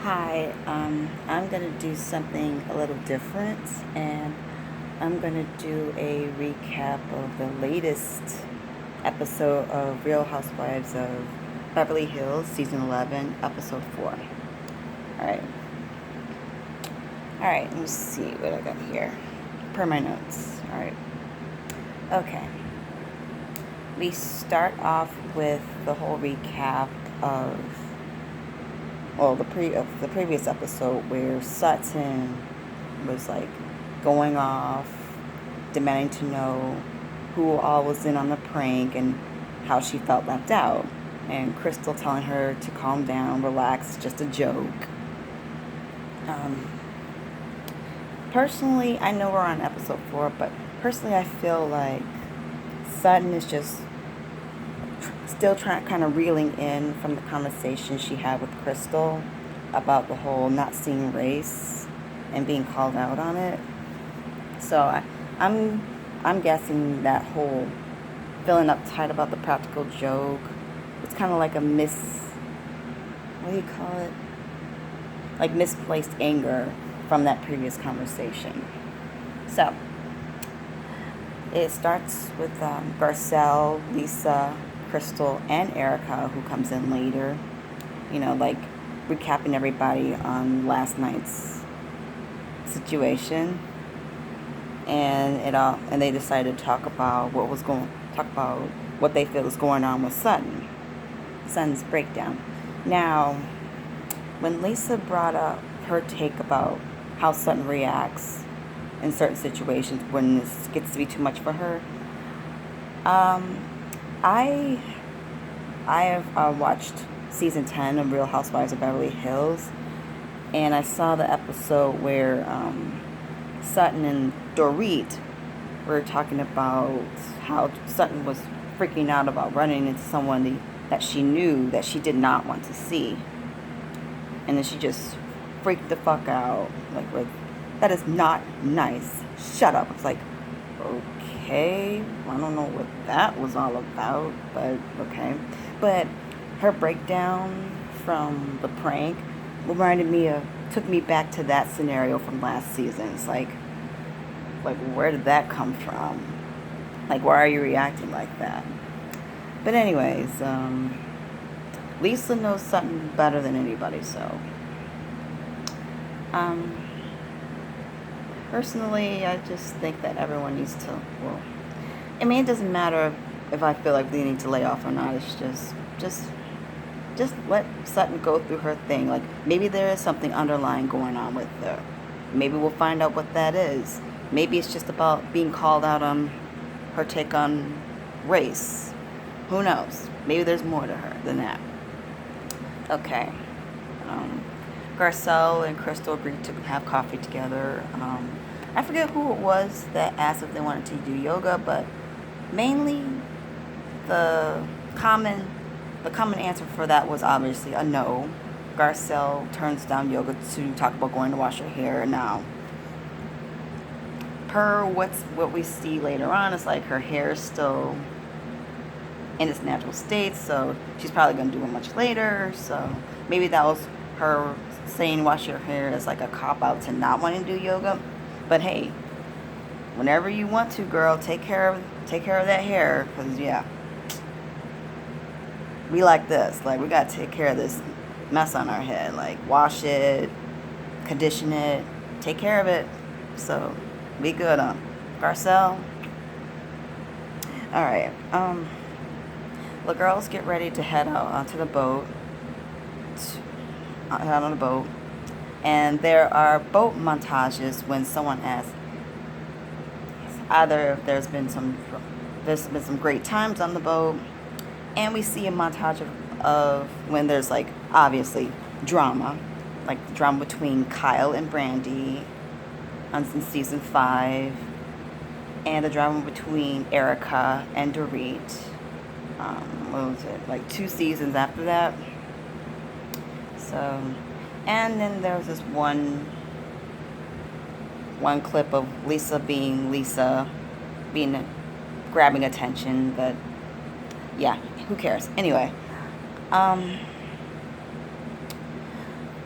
Hi, I'm going to do something a little different, and I'm going to do a recap of the latest episode of Real Housewives of Beverly Hills, Season 11, Episode 4. Alright. Alright, let me see what I got here. Per my notes. Alright. Okay. We start off with the whole recap of the previous episode where Sutton was like going off, demanding to know who all was in on the prank and how she felt left out, and Crystal telling her to calm down, relax, it's just a joke. Personally, I know we're on episode 4, but personally I feel like Sutton is just still kind of reeling in from the conversation she had with Crystal about the whole not seeing race and being called out on it. So I'm guessing that whole feeling uptight about the practical joke, it's kind of like what do you call it? Like misplaced anger from that previous conversation. So it starts with Garcelle, Lisa, Crystal, and Erica, who comes in later, like recapping everybody on last night's situation, and they decided to talk about what they feel is going on with Sutton's breakdown. Now, when Lisa brought up her take about how Sutton reacts in certain situations when this gets to be too much for her, I have watched season 10 of Real Housewives of Beverly Hills, and I saw the episode where Sutton and Dorit were talking about how Sutton was freaking out about running into someone that she knew that she did not want to see, and then she just freaked the fuck out, that is not nice. Shut up. It's like, okay, I don't know what that was all about, but okay. But her breakdown from the prank took me back to that scenario from last season. It's like where did that come from? Like, why are you reacting like that? But anyways, Lisa knows something better than anybody, so personally, I just think that everyone needs to, it doesn't matter if I feel like they need to lay off or not. It's just let Sutton go through her thing. Like, maybe there is something underlying going on with her. Maybe we'll find out what that is. Maybe it's just about being called out on her take on race. Who knows? Maybe there's more to her than that. Okay. Garcelle and Crystal agreed to have coffee together. I forget who it was that asked if they wanted to do yoga, but mainly the common answer for that was obviously a no. Garcelle turns down yoga to talk about going to wash her hair. Now, per what we see later on, it's like her hair is still in its natural state, so she's probably going to do it much later. So maybe that was her saying wash your hair as like a cop-out to not wanting to do yoga. But hey, whenever you want to, girl, take care of that hair, because we like this. Like, we got to take care of this mess on our head. Like, wash it, condition it, take care of it. So be good, Garcelle. All right. The girls get ready to head out onto the boat. Out on the boat, and there are boat montages when someone asks either if there's been some great times on the boat, and we see a montage of when there's like obviously drama, like the drama between Kyle and Brandy in season 5, and the drama between Erica and Dorit. What was it, like 2 seasons after that? So, and then there was this one clip of Lisa grabbing attention, but yeah, who cares? Anyway,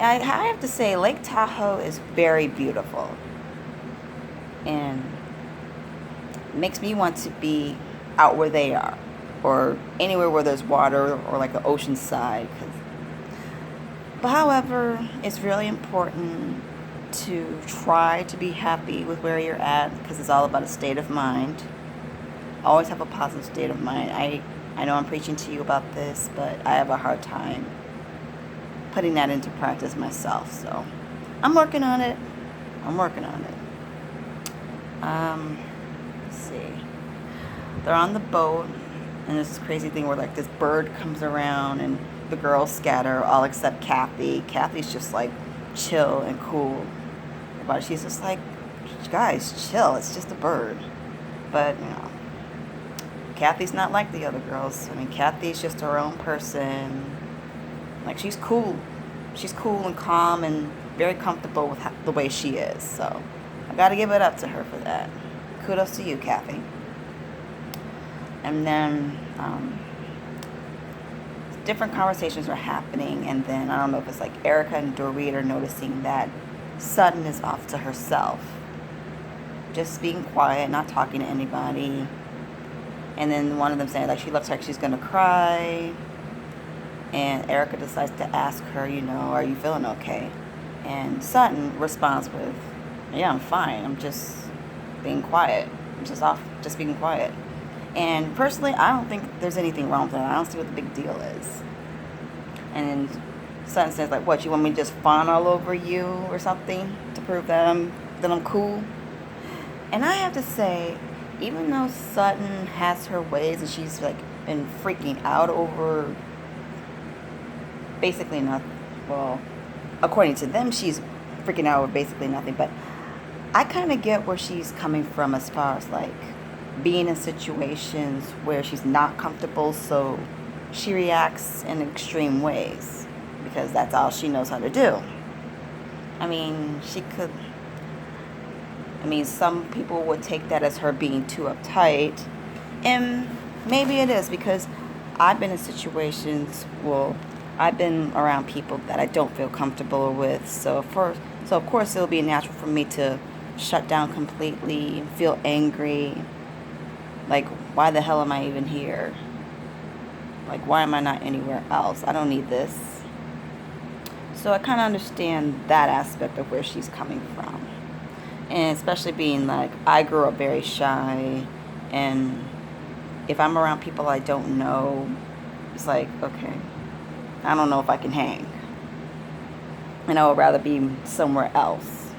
I have to say, Lake Tahoe is very beautiful. And makes me want to be out where they are, or anywhere where there's water, or like the ocean side. But however, it's really important to try to be happy with where you're at, because it's all about a state of mind. Always have a positive state of mind. I know I'm preaching to you about this, but I have a hard time putting that into practice myself. So I'm working on it. Let's see. They're on the boat, and there's this crazy thing where like this bird comes around, and the girls scatter, all except Kathy. Kathy's just like chill and cool about it. She's just like, guys, chill. It's just a bird. But Kathy's not like the other girls. I mean, Kathy's just her own person. Like, she's cool. She's cool and calm and very comfortable with the way she is. So I got to give it up to her for that. Kudos to you, Kathy. And then different conversations are happening, and then I don't know if it's like Erica and Dorit are noticing that Sutton is off to herself, just being quiet, not talking to anybody. And then one of them saying like she looks like she's gonna cry, and Erica decides to ask her, are you feeling okay? And Sutton responds with, yeah, I'm fine. I'm just being quiet. I'm just being quiet. And personally, I don't think there's anything wrong with that. I don't see what the big deal is. And then Sutton says, like, what, you want me to just fawn all over you or something to prove that I'm cool? And I have to say, even though Sutton has her ways and she's, like, been freaking out over basically nothing, well, according to them, she's freaking out over basically nothing, but I kind of get where she's coming from as far as, like, being in situations where she's not comfortable, so she reacts in extreme ways because that's all she knows how to do. I mean, some people would take that as her being too uptight, and maybe it is, because I've been in situations, I've been around people that I don't feel comfortable with, so of course it'll be natural for me to shut down completely, feel angry. Like, why the hell am I even here? Like, why am I not anywhere else? I don't need this. So I kind of understand that aspect of where she's coming from. And especially being like, I grew up very shy. And if I'm around people I don't know, it's like, okay, I don't know if I can hang. And I would rather be somewhere else.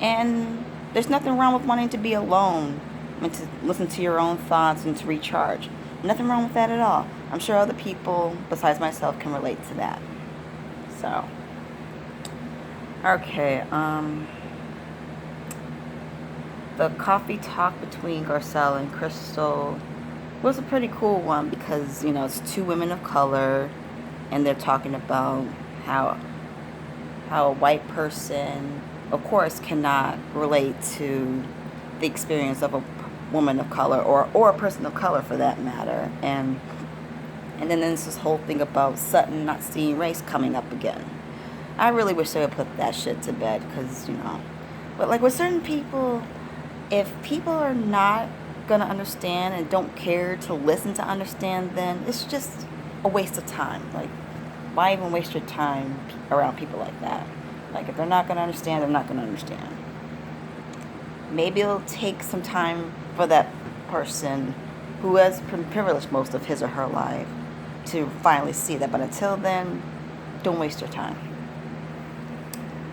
And there's nothing wrong with wanting to be alone and to listen to your own thoughts and to recharge. Nothing wrong with that at all. I'm sure other people besides myself can relate to that. So, okay, the coffee talk between Garcelle and Crystal was a pretty cool one because, it's two women of color, and they're talking about how a white person, of course, cannot relate to the experience of a woman of color, or a person of color for that matter. And then there's this whole thing about Sutton not seeing race coming up again. I really wish they would put that shit to bed, because, but like with certain people, if people are not gonna understand and don't care to listen to understand, then it's just a waste of time. Like, why even waste your time around people like that? Like, if they're not gonna understand, they're not gonna understand. Maybe it'll take some time for that person who has been privileged most of his or her life to finally see that. But until then, don't waste your time.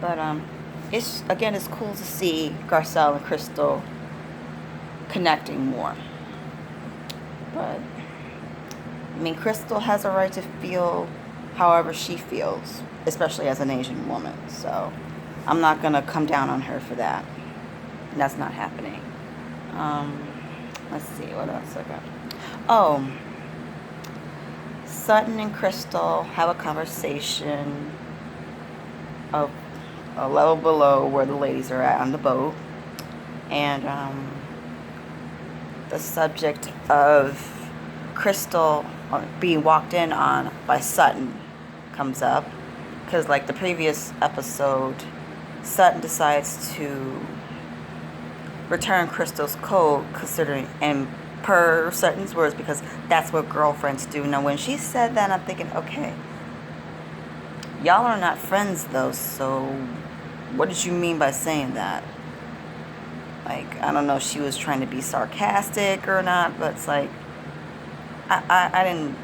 But it's cool to see Garcelle and Crystal connecting more. But Crystal has a right to feel however she feels, especially as an Asian woman. So I'm not gonna come down on her for that. That's not happening. Let's see, what else I got? Oh, Sutton and Crystal have a conversation of a level below where the ladies are at on the boat. And the subject of Crystal being walked in on by Sutton comes up, because like the previous episode, Sutton decides to return Crystal's code, considering, and per Sutton's words, because that's what girlfriends do. Now, when she said that, I'm thinking, okay, y'all are not friends though, so what did you mean by saying that? Like, I don't know if she was trying to be sarcastic or not, but it's like, I didn't,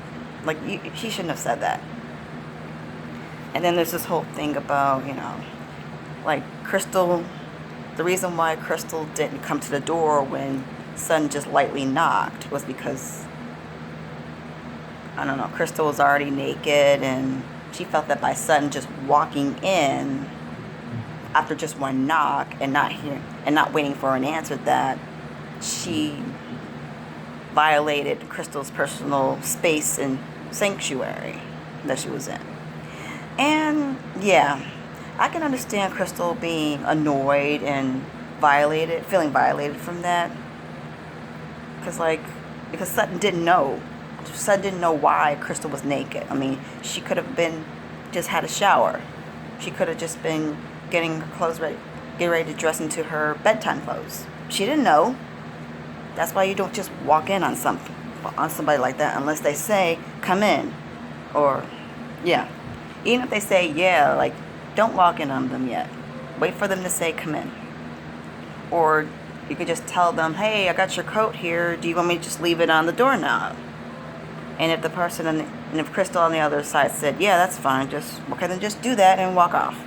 like, she shouldn't have said that. And then there's this whole thing about, like Crystal, the reason why Crystal didn't come to the door when Sutton just lightly knocked was because, I don't know, Crystal was already naked, and she felt that by Sutton just walking in after just one knock and not waiting for an answer, that she violated Crystal's personal space and sanctuary that she was in. And yeah, I can understand Crystal being annoyed and feeling violated from that. Because Sutton didn't know. Sutton didn't know why Crystal was naked. I mean, she could have just had a shower. She could have just been getting her clothes ready, getting ready to dress into her bedtime clothes. She didn't know. That's why you don't just walk in on somebody like that unless they say, come in. Or, yeah. Even if they say, yeah, like, don't walk in on them yet. Wait for them to say, come in. Or you could just tell them, hey, I got your coat here. Do you want me to just leave it on the doorknob? And if if Crystal on the other side said, yeah, that's fine, then just do that and walk off.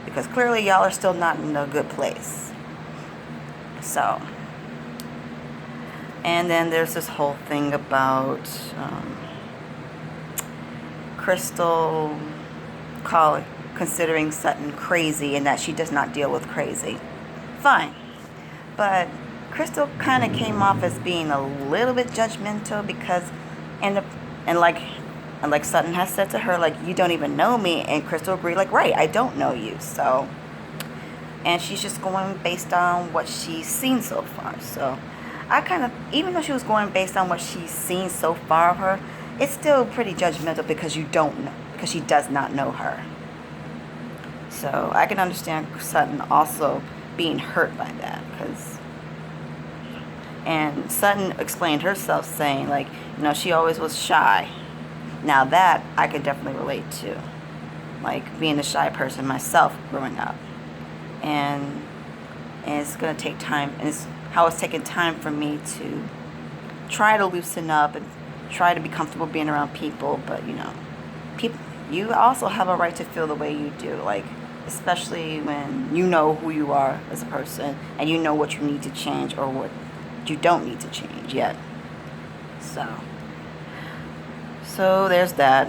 Because clearly y'all are still not in a good place. So. And then there's this whole thing about Crystal considering Sutton crazy and that she does not deal with crazy. Fine. But Crystal kind of came off as being a little bit judgmental because, and like Sutton has said to her, like, you don't even know me. And Crystal agreed, like, right, I don't know you. So, and she's just going based on what she's seen so far. So, even though she was going based on what she's seen so far of her, it's still pretty judgmental because because she does not know her. So I can understand Sutton also being hurt by that, and Sutton explained herself saying, like, she always was shy. Now that I could definitely relate to, like being a shy person myself growing up, and it's gonna take time, and it's how it's taken time for me to try to loosen up and try to be comfortable being around people. But you also have a right to feel the way you do, like, especially when you know who you are as a person and you know what you need to change or what you don't need to change yet. So there's that.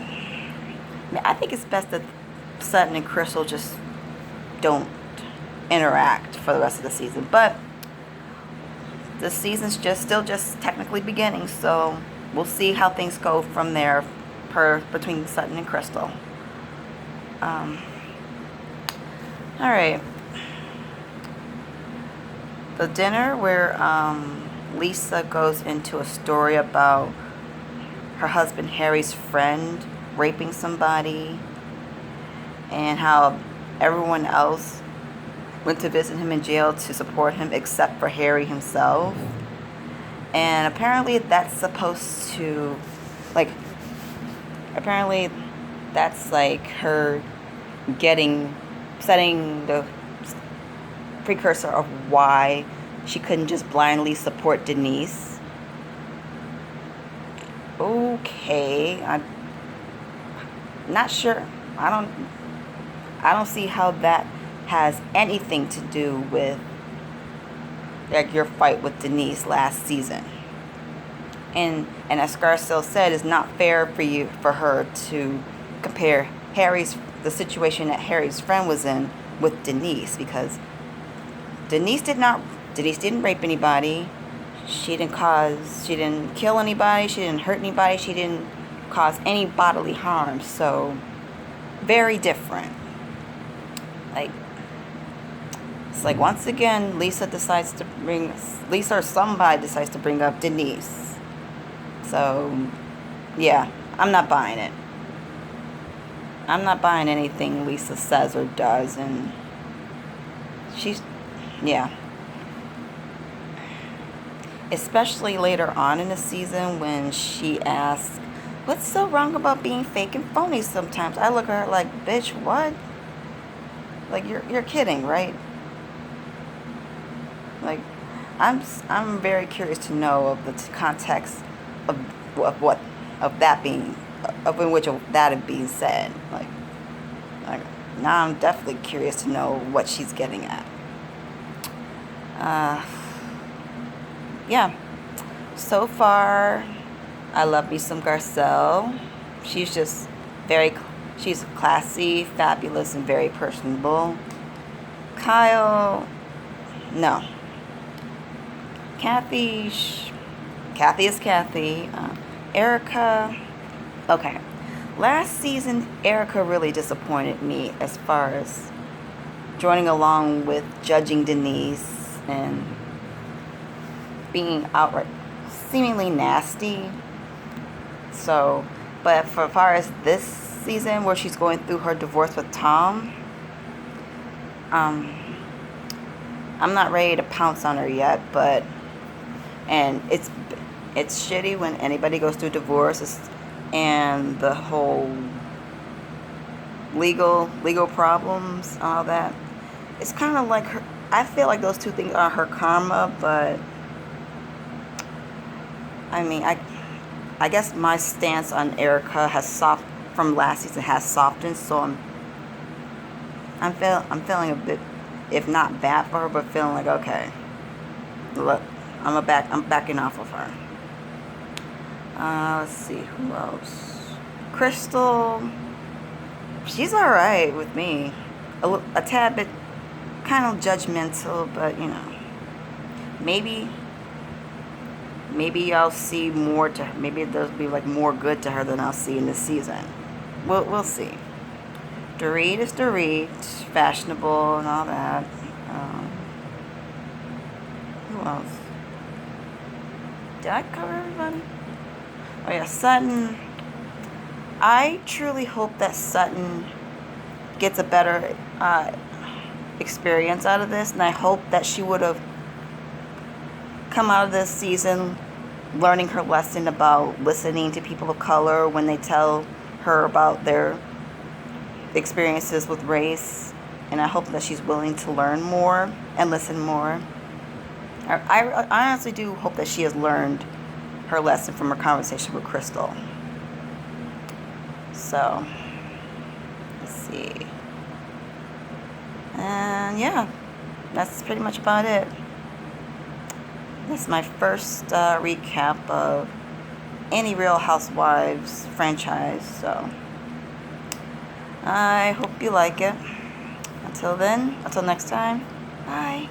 I think it's best that Sutton and Crystal just don't interact for the rest of the season. But the season's still technically beginning, so we'll see how things go from there between Sutton and Crystal. Alright. The dinner where Lisa goes into a story about her husband Harry's friend raping somebody, and how everyone else went to visit him in jail to support him except for Harry himself. And apparently that's supposed to, apparently that's like her setting the precursor of why she couldn't just blindly support Denise. Okay, I'm not sure. I don't see how that has anything to do with like your fight with Denise last season. And as Scarcell said, it's not fair for her to compare the situation that Harry's friend was in with Denise, because Denise didn't rape anybody. She didn't kill anybody. She didn't hurt anybody. She didn't cause any bodily harm. So, very different. It's like once again, Lisa or somebody decides to bring up Denise. So, yeah, I'm not buying it. I'm not buying anything Lisa says or does, and she's, yeah. Especially later on in the season when she asks, "What's so wrong about being fake and phony sometimes?" I look at her like, "Bitch, what? Like you're kidding, right?" Like, I'm very curious to know of the context of what of that being of in which of that being said. Like now I'm definitely curious to know what she's getting at. Uh, yeah. So far, I love me some Garcelle. She's just very, she's classy, fabulous, and very personable. Kyle, no. Kathy, Kathy is Kathy. Erica, okay. Last season, Erica really disappointed me as far as joining along with judging Denise and being outright seemingly nasty. So, but for as far as this season where she's going through her divorce with Tom, I'm not ready to pounce on her yet, but and it's shitty when anybody goes through divorce and the whole legal problems, all that. It's kind of like her. I feel like those two things are her karma, but I mean, I guess my stance on Erica from last season has softened, so I'm feeling a bit, if not bad for her, but feeling like, okay, look, I'm backing off of her. Let's see, who else? Crystal, she's all right with me. A tad bit kind of judgmental, but you know, maybe I'll see more to her. Maybe there'll be like more good to her than I'll see in this season. We'll see. Dorit is Dorit, fashionable and all that. Who else? Did I cover everybody? Oh yeah, Sutton. I truly hope that Sutton gets a better experience out of this, and I hope that she would have come out of this season learning her lesson about listening to people of color when they tell her about their experiences with race. And I hope that she's willing to learn more and listen more. I honestly do hope that she has learned her lesson from her conversation with Crystal. So, let's see. And yeah, that's pretty much about it. This is my first recap of any Real Housewives franchise, so I hope you like it. Until then, until next time, bye.